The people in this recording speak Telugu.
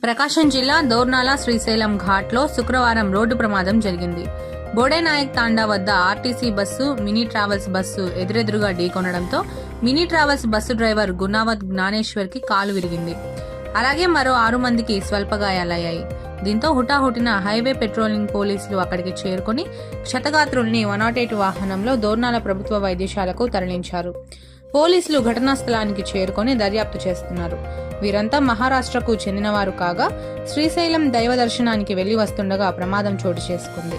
ప్రకాశం జిల్లా దోర్నాల శ్రీశైలం ఘాట్లో శుక్రవారం రోడ్డు ప్రమాదం జరిగింది. బోడేనాయక్ తాండా వద్ద RTC bus mini travels bus ఎదురెదురుగా ఢీకొనడంతో mini travels bus driver Gunavath Jnaneshwar కి కాలు విరిగింది. అలాగే మరో 6 మందికి స్వల్ప గాయాలయ్యాయి. దీంతో హుటాహుటిన హైవే పెట్రోలింగ్ పోలీసులు అక్కడికి చేరుకుని క్షతగాత్రుల్ని 108 వాహనంలో దోర్నాల ప్రభుత్వ వైద్యశాలకు తరలించారు. పోలీసులు ఘటనా స్థలానికి చేరుకొని దర్యాప్తు చేస్తున్నారు. వీరంతా మహారాష్ట్రకు చెందినవారు కాగా శ్రీశైలం దైవ దర్శనానికి వెళ్లి వస్తుండగా ప్రమాదం చోటు చేసుకుంది.